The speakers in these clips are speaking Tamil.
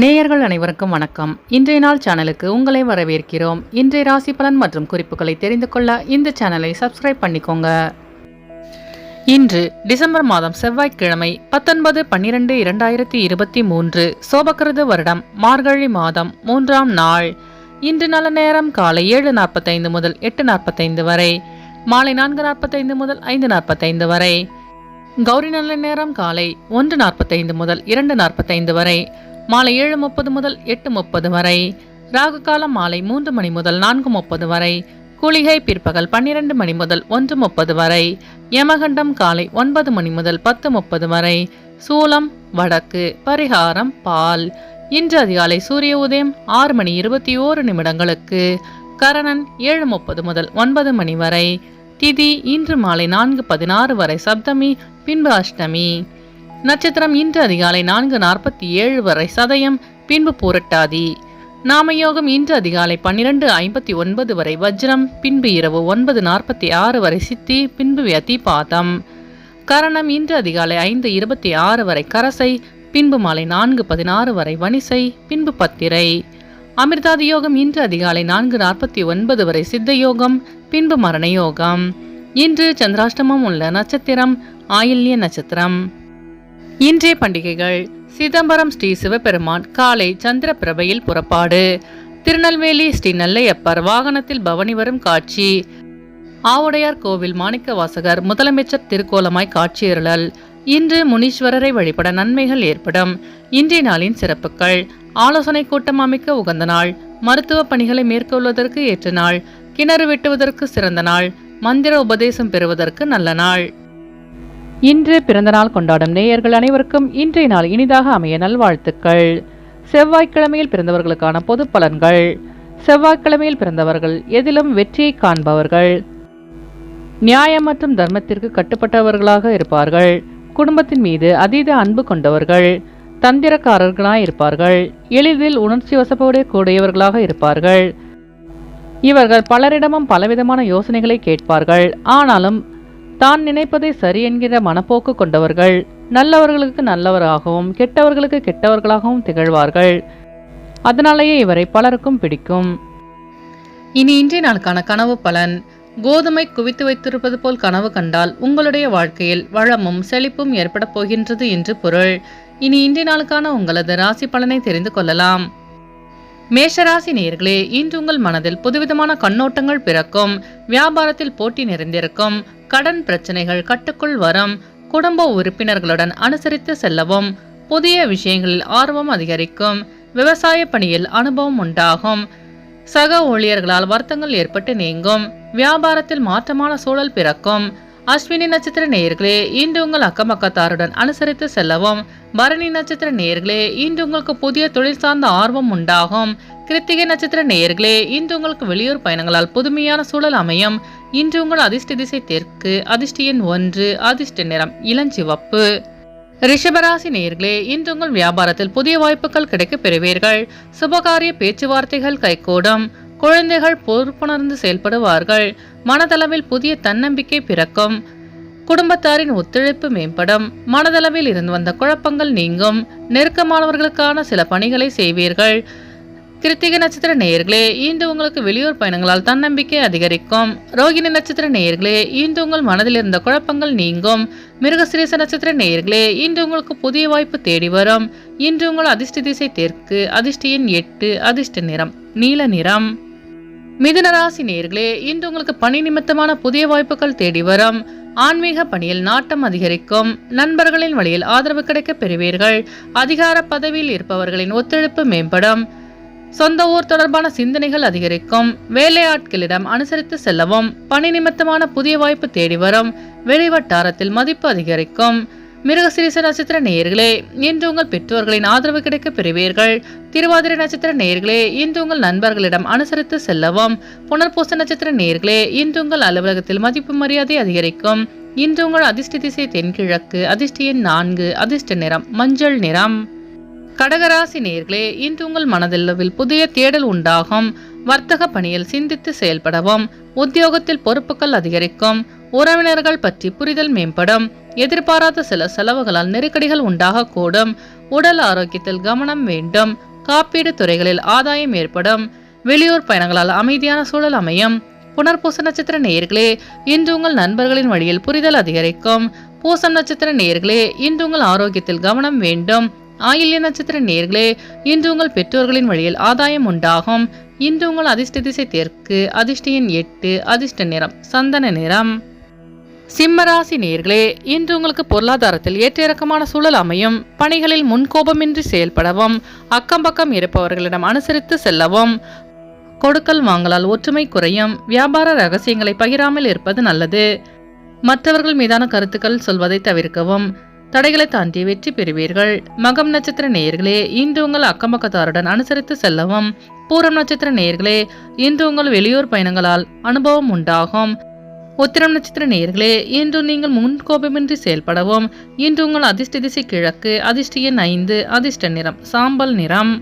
நேயர்கள் அனைவருக்கும் வணக்கம். இன்றைய நாள் சேனலுக்கு உங்களை வரவேற்கிறோம். இன்றைய ராசி பலன் மற்றும் குறிப்புகளை தெரிந்து கொள்ள இந்த சேனலை சப்ஸ்கிரைப் பண்ணிக்கோங்க. இன்று டிசம்பர் மாதம் செவ்வாய்க்கிழமை 19/12/2023 சோபகிருது வருடம் மார்கழி மாதம் 3ஆம் நாள். இன்று நல்ல நேரம் காலை 7:45 முதல் 8:45 வரை, மாலை 4:45 முதல் 5:45 வரை. கௌரி நல்ல நேரம் காலை 1:45 முதல் 2:45 வரை, மாலை 7:30 முதல் 8:30 வரை. ராகு காலம் மாலை 3 மணி முதல் 4:30 வரை. குளிகை பிற்பகல் 12 மணி முதல் 1:30 வரை. யமகண்டம் காலை 9 மணி முதல் 10:30 வரை. சூலம் வடக்கு. பரிகாரம் பால். இன்று அதிகாலை சூரிய உதயம் 6 மணி 21 நிமிடங்களுக்கு. கரணன் 7:30 முதல் 9 மணி வரை. திதி இன்று மாலை 4:16 வரை சப்தமி, பின்பு அஷ்டமி. நட்சத்திரம் இன்று அதிகாலை 4:47 வரை சதயம், பின்பு பூரட்டாதி. நாமயோகம் இன்று அதிகாலை 12:59 வரை வஜ்ரம், பின்பு இரவு 9:46 வரை சித்தி, பின்பு யதிபாதம். கரணம் இன்று அதிகாலை 5:26 வரை கரசை, பின்பு மாலை 4:16 வரை வனிசை, பின்பு பத்திரை. அமிர்தாதி யோகம் இன்று அதிகாலை 4:49 வரை சித்தயோகம், பின்பு மரணயோகம். இன்று சந்திராஷ்டமம் உள்ள நட்சத்திரம் ஆயில்ய நட்சத்திரம். இன்றைய பண்டிகைகள்: சிதம்பரம் ஸ்ரீ சிவபெருமான் காலை சந்திர பிரபையில் புறப்பாடு. திருநெல்வேலி ஸ்ரீ நெல்லையப்பர் வாகனத்தில் பவனி வரும் காட்சி. ஆவுடையார் கோவில் மாணிக்க வாசகர் முதலமைச்சர் திருக்கோலமாய் காட்சியருளல். இன்று முனீஸ்வரரை வழிபட நன்மைகள் ஏற்படும். இன்றைய நாளின் சிறப்புகள்: ஆலோசனை கூட்டம் அமைக்க உகந்த நாள், மருத்துவ பணிகளை மேற்கொள்வதற்கு ஏற்ற நாள், கிணறு வெட்டுவதற்கு சிறந்த நாள், மந்திர உபதேசம் பெறுவதற்கு நல்ல நாள். இன்று பிறந்தநாள் கொண்டாடும் நேயர்கள் அனைவருக்கும் இன்றைய நாள் இனிதாக அமைய நல்வாழ்த்துக்கள். செவ்வாய்க்கிழமையில் பிறந்தவர்களுக்கான பொது பலன்கள். செவ்வாய்க்கிழமையில் பிறந்தவர்கள் எதிலும் வெற்றியை காண்பவர்கள். நியாயம் மற்றும் தர்மத்திற்கு கட்டுப்பட்டவர்களாக இருப்பார்கள். குடும்பத்தின் மீது அதீத அன்பு கொண்டவர்கள். தந்திரக்காரர்களாய் இருப்பார்கள். எளிதில் உணர்ச்சி வசப்படக்கூடியவர்களாக இருப்பார்கள். இவர்கள் பலரிடமும் பலவிதமான யோசனைகளை கேட்பார்கள். ஆனாலும் தான் நினைப்பதை சரி என்கிற மனப்போக்கு கொண்டவர்கள். நல்லவர்களுக்கு நல்லவராகவும் கெட்டவர்களுக்கு கெட்டவர்களாகவும் திகழ்வார்கள். அதனாலேயே இவரை பலருக்கும் பிடிக்கும். இனி இன்றைய நாளுக்கான கனவு பலன். கோதுமை குவித்து வைத்திருப்பது போல் கனவு கண்டால் உங்களுடைய வாழ்க்கையில் வளமும் செழிப்பும் ஏற்பட போகின்றது என்று பொருள். இனி இன்றைய நாளுக்கான உங்களது ராசி பலனை தெரிந்து கொள்ளலாம். மேஷராசி நேயர்களே, இன்று உங்கள் மனதில் புதுவிதமான கண்ணோட்டங்கள் பிறக்கும். வியாபாரத்தில் போட்டி நிறைந்திருக்கும். கடன் பிரச்சனைகள் கட்டுக்குள் வரும். குடும்ப உறுப்பினர்களுடன் அனுசரித்து செல்லவும். புதிய விஷயங்களில் ஆர்வம் அதிகரிக்கும். விவசாய பணியில் அனுபவம் உண்டாகும். சக ஊழியர்களால் வருத்தங்கள் ஏற்பட்டு நீங்கும். வியாபாரத்தில் மாற்றமான சூழல் பிறக்கும். அஸ்வினி நட்சத்திர நேயர்களே, இன்று உங்கள் அக்கம்பக்கத்தாருடன் அனுசரித்து செல்லவும். பரணி நட்சத்திர நேயர்களே, இன்று உங்களுக்கு புதிய தொழில் சார்ந்த ஆர்வம் உண்டாகும். கிருத்திகை நட்சத்திர நேயர்களே, இன்று உங்களுக்கு வெளியூர் பயணங்களால் புதுமையான சூழல் அமையும். இன்று உங்கள் அதிர்ஷ்ட திசை தெற்கு. அதிர்ஷ்ட எண் 1. அதிர்ஷ்ட நிறம் இளஞ்சிவப்பு. ரிஷபராசி நேயர்களே, இன்று உங்கள் வியாபாரத்தில் புதிய வாய்ப்புகள் கிடைக்க பெறுவீர்கள். சுபகாரிய பேச்சுவார்த்தைகள் கைகூடும். குழந்தைகள் பொறுப்புணர்ந்து செயல்படுவார்கள். மனதளவில் புதிய தன்னம்பிக்கை பிறக்கும். குடும்பத்தாரின் ஒத்துழைப்பு மேம்படும். மனதளவில் இருந்து வந்த குழப்பங்கள் நீங்கும். நெருக்கமானவர்களுக்கான சில பணிகளை செய்வீர்கள். கிருத்திகை நட்சத்திர நேயர்களே, இன்று உங்களுக்கு வெளியூர் பயணங்களால் தன்னம்பிக்கை அதிகரிக்கும். ரோகிணி நட்சத்திர நேயர்களே, இன்று உங்கள் மனதில் இருந்த குழப்பங்கள் நீங்கும். மிருகசிரீச நட்சத்திர நேயர்களே, இன்று உங்களுக்கு புதிய வாய்ப்பு தேடி வரும். இன்று உங்கள் அதிர்ஷ்ட திசை தெற்கு. அதிர்ஷ்ட எண் 8. அதிர்ஷ்ட நிறம் நீல நிறம். மிதுன ராசி நேயர்களே, இன்று உங்களுக்கு பணி நிமித்தமான புதிய வாய்ப்புகள் தேடி வரும். ஆன்மீக பணியில் நாட்டம் அதிகரிக்கும். நண்பர்களின் வழியில் ஆதரவு கிடைக்க பெறுவீர்கள். அதிகார பதவியில் இருப்பவர்களின் ஒத்துழைப்பு மேம்படும். சொந்த ஊர் தொடர்பான சிந்தனைகள் அதிகரிக்கும். வேலையாட்களிடம் அனுசரித்து செல்லவும். பணி நிமித்தமான புதிய வாய்ப்பு தேடி வரும். வெளிவட்டாரத்தில் மதிப்பு அதிகரிக்கும். மிருகசிரீச நட்சத்திர நேயர்களே, இன்று உங்கள் பெற்றோர்களின் ஆதரவு கிடைக்க பெறுவீர்கள். திருவாதிரை நட்சத்திர நேயர்களே, இன்று உங்கள் நண்பர்களிடம் அனுசரித்து செல்லவும். புனர்பூச நட்சத்திர நேயர்களே, இன்று உங்கள் அலுவலகத்தில் மதிப்பு மரியாதை அதிகரிக்கும். இன்று உங்கள் அதிர்ஷ்ட திசை தென்கிழக்கு. அதிர்ஷ்ட எண் 4. அதிர்ஷ்ட நிறம் மஞ்சள் நிறம். கடகராசி நேயர்களே, இன்று உங்கள் மனதளவில் புதிய தேடல் உண்டாகும். வர்த்தக பணியில் சிந்தித்து செயல்படவும். உத்தியோகத்தில் பொறுப்புகள் அதிகரிக்கும். உறவினர்கள் பற்றி புரிதல் மேம்படும். எதிர்பாராத சில செலவுகளால் நெருக்கடிகள் உண்டாகக்கூடும். உடல் ஆரோக்கியத்தில் கவனம் வேண்டும். காப்பீடு துறைகளில் ஆதாயம் ஏற்படும். வெளியூர் பயணங்களால் அமைதியான சூழல் அமையும். புனர்பூச நட்சத்திர நேயர்களே, இன்று உங்கள் நண்பர்களின் வழியில் புரிதல் அதிகரிக்கும். பூசம் நட்சத்திர நேயர்களே, இன்று உங்கள் ஆரோக்கியத்தில் கவனம் வேண்டும். ஆயில்ய நட்சத்திர நேயர்களே, இன்று உங்கள் பெற்றோர்களின் வழியில் ஆதாயம் உண்டாகும். இன்று உங்கள் அதிர்ஷ்ட திசை தெற்கு. அதிர்ஷ்ட எண் 8. அதிர்ஷ்ட நிறம் சந்தன நிறம். சிம்மராசி நேயர்களே, இன்று உங்களுக்கு பொருளாதாரத்தில் ஏற்ற இறக்கமான சூழல் அமையும். பணிகளில் முன்கோபமின்றி செயல்படவும், அக்கம் பக்கம் இருப்பவர்களிடம் அனுசரித்து செல்லவும். கொடுக்கல் வாங்கலால் ஒற்றுமை குறையும். வியாபார ரகசியங்களை பகிராமல் இருப்பது நல்லது. மற்றவர்கள் மீதான கருத்துக்கள் சொல்வதை தவிர்க்கவும். தடைகளை தாண்டி வெற்றி பெறுவீர்கள். மகம் நட்சத்திர நேயர்களே, இன்று உங்கள் அக்கம்பக்கத்தாருடன் அனுசரித்து செல்லவும். பூரம் நட்சத்திர நேயர்களே, இன்று உங்கள் வெளியூர் பயணங்களால் அனுபவம் உண்டாகும். உத்திரம் நட்சத்திர நேயர்களே, இன்று நீங்கள் முன்கோபமின்றி செயல்படவும். இன்று உங்கள் அதிர்ஷ்ட திசை கிழக்கு. அதிர்ஷ்ட எண் 5. அதிர்ஷ்ட நிறம் சாம்பல் நிறம்.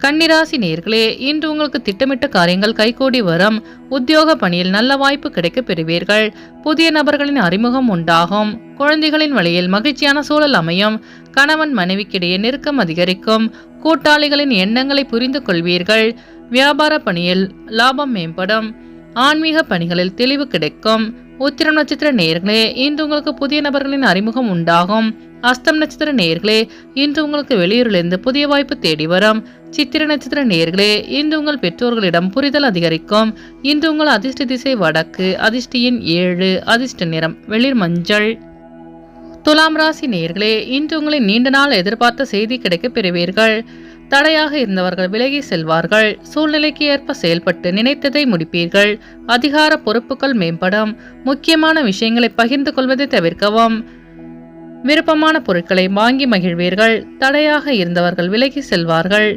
கன்னிராசி நேயர்களே, இன்று உங்களுக்கு திட்டமிட்ட காரியங்கள் கைகூடி வரும். உத்தியோக பணியில் நல்ல வாய்ப்பு கிடைக்க பெறுவீர்கள். புதிய நபர்களின் அறிமுகம் உண்டாகும். குழந்தைகளின் வழியில் மகிழ்ச்சியான சூழல் அமையும். கணவன் மனைவிக்கிடையே நெருக்கம் அதிகரிக்கும். கூட்டாளிகளின் எண்ணங்களை புரிந்து கொள்வீர்கள். வியாபார பணியில் லாபம் மேம்படும். ஆன்மீக பணிகளில் தெளிவு கிடைக்கும். உத்திரம் நட்சத்திர நேயர்களே, இன்று உங்களுக்கு புதிய நபர்களின் அறிமுகம் உண்டாகும். அஸ்தம் நட்சத்திர நேயர்களே, இன்று உங்களுக்கு வெளியூரிலிருந்து புதிய வாய்ப்பு தேடி வரும். சித்திர நட்சத்திர நேயர்களே, இன்று உங்கள் பெற்றோர்களிடம் புரிதல் அதிகரிக்கும். இன்று உங்கள் அதிர்ஷ்ட திசை வடக்கு. அதிர்ஷ்ட எண் 7. அதிர்ஷ்ட நிறம் வெளிர் மஞ்சள். துலாம் ராசி நேயர்களே, இன்று உங்களின் நீண்ட நாள் எதிர்பார்த்த செய்தி கிடைக்க பெறுவீர்கள். தடையாக இருந்தவர்கள் விலகி செல்வார்கள். சூழ்நிலைக்கு ஏற்ப செயல்பட்டு நினைத்ததை முடிப்பீர்கள். அதிகார பொறுப்புகள் மேம்படும். முக்கியமான விஷயங்களை பகிர்ந்து கொள்வதை தவிர்க்கவும். விருப்பமான பொருட்களை வாங்கி மகிழ்வீர்கள். தடையாக இருந்தவர்கள் விலகி செல்வார்கள்.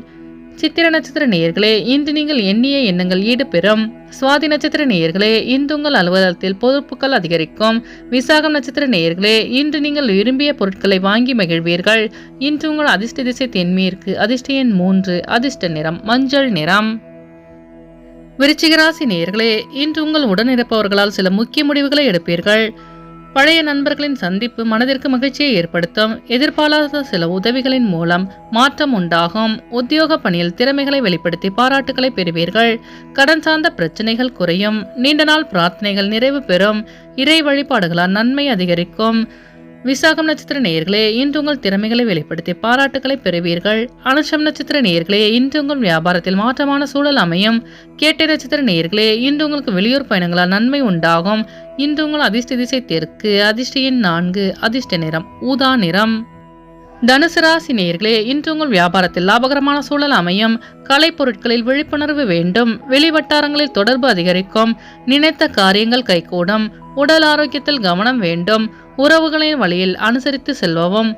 சித்திர நட்சத்திர நேயர்களே, இன்று நீங்கள் எண்ணிய எண்ணங்கள் ஈடுபெறும். சுவாதி நட்சத்திர நேயர்களே, இன்று உங்கள் அலுவலகத்தில் பொறுப்புகள் அதிகரிக்கும். விசாகம் நட்சத்திர நேயர்களே, இன்று நீங்கள் விரும்பிய பொருட்களை வாங்கி மகிழ்வீர்கள். இன்று உங்கள் அதிர்ஷ்ட திசை தென்மேற்கு. அதிர்ஷ்ட எண் 3. அதிர்ஷ்ட நிறம் மஞ்சள் நிறம். விருச்சிகராசி நேயர்களே, இன்று உங்கள் உடனிருப்பவர்களால் சில முக்கிய முடிவுகளை எடுப்பீர்கள். பழைய நண்பர்களின் சந்திப்பு மனதிற்கு மகிழ்ச்சியை ஏற்படுத்தும். எதிர்பாராத சில உதவிகளின் மூலம் மாற்றம் உண்டாகும். உத்தியோக பணியில் திறமைகளை வெளிப்படுத்தி பாராட்டுகளை பெறுவீர்கள். கடன் சார்ந்த பிரச்சனைகள் குறையும். நீண்ட நாள் பிரார்த்தனைகள் நிறைவு பெறும். இறை வழிபாடுகளால் நன்மை அதிகரிக்கும். விசாகம் நட்சத்திர நேயர்களே, இன்று உங்கள் திறமைகளை வெளிப்படுத்தி பாராட்டுகளை பெறுவீர்கள். அனுஷம் நட்சத்திர நேயர்களே, இன்று உங்கள் வியாபாரத்தில் மாற்றமான சூழல் அமையும். கேட்டை நட்சத்திர நேயர்களே, இன்று உங்களுக்கு வெளியூர் பயணங்களால் நன்மை உண்டாகும். இன்று உங்கள் அதிர்ஷ்ட திசை தெற்கு. அதிர்ஷ்ட எண் 4. அதிர்ஷ்ட நிறம் ஊதா நிறம். தனுசு ராசி நேயர்களே, இன்று உங்கள் வியாபாரத்தில் லாபகரமான சூழல் அமையும். கலை பொருட்களில் விழிப்புணர்வு வேண்டும். வெளி வட்டாரங்களில் தொடர்பு அதிகரிக்கும். நினைத்த காரியங்கள் கைகூடும். உடல் ஆரோக்கியத்தில் கவனம் வேண்டும். உறவுகளின் வழியில் அனுசரித்து செல்வவும்.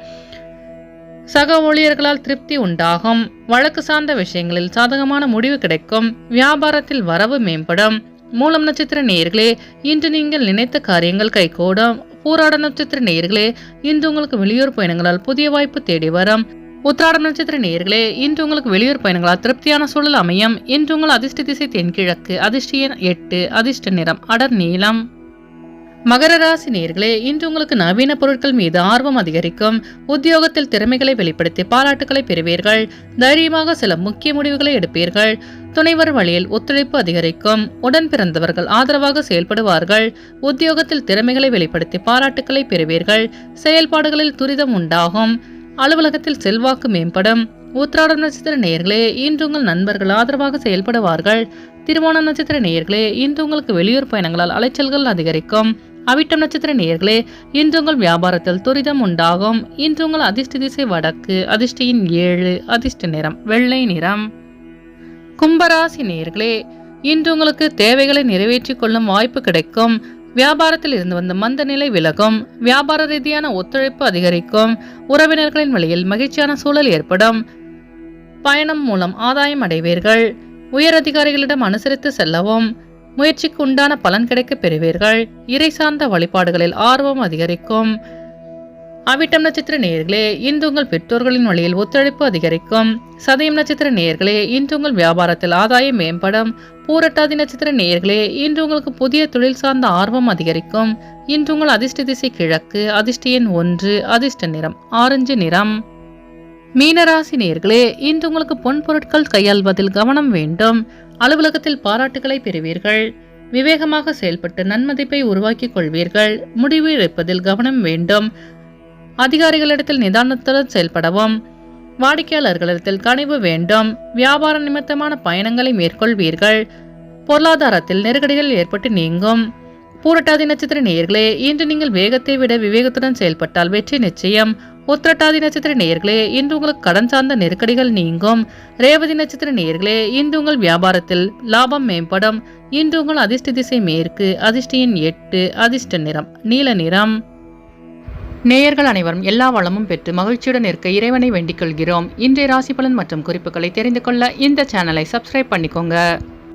சக ஊழியர்களால் திருப்தி உண்டாகும். வழக்கு சார்ந்த விஷயங்களில் சாதகமான முடிவு கிடைக்கும். வியாபாரத்தில் வரவு மேம்படும். மூலம் நட்சத்திர நேயர்களே, இன்று நீங்கள் நினைத்த காரியங்கள் கைகூடும். பூராட நட்சத்திர நேயர்களே, இன்று உங்களுக்கு வெளியூர் பயணங்களால் புதிய வாய்ப்பு தேடி வரும். உத்திராடம் நட்சத்திர நேயர்களே, இன்று உங்களுக்கு வெளியூர் பயணங்களால் திருப்தியான சூழல் அமையும். இன்று உங்கள் அதிர்ஷ்ட திசை தென்கிழக்கு. அதிர்ஷ்ட எண் 8. அதிர்ஷ்ட நிறம் அடர் நீலம். மகர ராசி நேயர்களே, இன்று உங்களுக்கு நவீன பொருட்கள் மீது ஆர்வம் அதிகரிக்கும். உத்தியோகத்தில் திறமைகளை வெளிப்படுத்தி பாராட்டுகளை பெறுவீர்கள். தைரியமாக சில முக்கிய முடிவுகளை எடுப்பீர்கள். துணைவர் வழியில் ஒத்துழைப்பு அதிகரிக்கும். உடன் பிறந்தவர்கள் ஆதரவாக செயல்படுவார்கள். உத்தியோகத்தில் திறமைகளை வெளிப்படுத்தி பாராட்டுகளை பெறுவீர்கள். செயல்பாடுகளில் துரிதம் உண்டாகும். அலுவலகத்தில் செல்வாக்கு மேம்படும். உத்திராடம் நட்சத்திர நேயர்களே, இன்று உங்கள் நண்பர்கள் ஆதரவாக செயல்படுவார்கள். திருவோணம் நட்சத்திர நேயர்களே, இன்று உங்களுக்கு வெளியூர் பயணங்களால் அலைச்சல்கள் அதிகரிக்கும். அவிட்டம் நட்சத்திர நேயர்களே, இன்று உங்கள் வியாபாரத்தில் துரிதம் உண்டாகும். இன்று உங்கள் அதிர்ஷ்ட திசை வடக்கு. அதிர்ஷ்ட எண் 7. அதிர்ஷ்ட நிறம் வெள்ளை நிறம். கும்பராசி நேயர்களே, இன்று உங்களுக்கு தேவைகளை நிறைவேற்றிக் கொள்ளும் வாய்ப்பு கிடைக்கும். வியாபாரத்தில் இருந்து வந்த மந்த நிலை விலகும். வியாபார ரீதியான ஒத்துழைப்பு அதிகரிக்கும். உறவினர்களின் வழியில் மகிழ்ச்சியான சூழல் ஏற்படும். பயணம் மூலம் ஆதாயம் அடைவீர்கள். உயர் அதிகாரிகளிடம் அனுசரித்து செல்லவும். முயற்சிக்கு உண்டான பலன் கிடைக்க பெறுவீர்கள். இறை சார்ந்த வழிபாடுகளில் ஆர்வம் அதிகரிக்கும். அவிட்டம் நட்சத்திர நேயர்களே, இன்று உங்கள் பெற்றோர்களின் வழியில் ஒத்துழைப்பு அதிகரிக்கும். சதயம் நட்சத்திர நேயர்களே, இன்று உங்கள் வியாபாரத்தில் ஆதாயம் மேம்படும். பூரட்டாதி நட்சத்திர நேயர்களே, இன்று உங்களுக்கு புதிய தொழில் சார்ந்த ஆர்வம் அதிகரிக்கும். இன்று உங்கள் அதிர்ஷ்ட திசை கிழக்கு, அதிர்ஷ்ட எண் 1, அதிர்ஷ்ட நிறம் ஆரஞ்சு நிறம். மீனராசி நேயர்களே, இன்று உங்களுக்கு பொன் பொருட்கள் கையாள்வதில் கவனம் வேண்டும். அலுவலகத்தில் பாராட்டுகளை பெறுவீர்கள். விவேகமாக செயல்பட்டு நன்மதிப்பை உருவாக்கிக் கொள்வீர்கள். முடிவு எடுப்பதில் கவனம் வேண்டும். அதிகாரிகளிடத்தில் நிதானத்துடன் செயல்படவும். வாடிக்கையாளர்களிடத்தில் கனிவு வேண்டும். வியாபார நிமித்தமான பயணங்களை மேற்கொள்வீர்கள். பொருளாதாரத்தில் நெருக்கடிகள் ஏற்பட்டு நீங்கும். பூரட்டாதி நட்சத்திர நேயர்களே, இன்று நீங்கள் வேகத்தை விட விவேகத்துடன் செயல்பட்டால் வெற்றி நிச்சயம். உத்திரட்டாதி நட்சத்திர நேயர்களே, இன்று உங்களுக்கு கடன் சார்ந்த நெருக்கடிகள் நீங்கும். ரேவதி நட்சத்திர நேயர்களே, இன்று உங்கள் வியாபாரத்தில் லாபம் மேம்படும். இன்று உங்கள் அதிர்ஷ்ட திசை மேற்கு, அதிர்ஷ்ட எண் 8, அதிர்ஷ்ட நிறம் நீல நிறம். நேயர்கள் அனைவரும் எல்லா வளமும் பெற்று மகிழ்ச்சியுடன் இருக்க இறைவனை வேண்டிக் கொள்கிறோம். இன்றைய ராசி பலன் மற்றும் குறிப்புகளை தெரிந்து கொள்ள இந்த சேனலை சப்ஸ்கிரைப் பண்ணிக்கோங்க.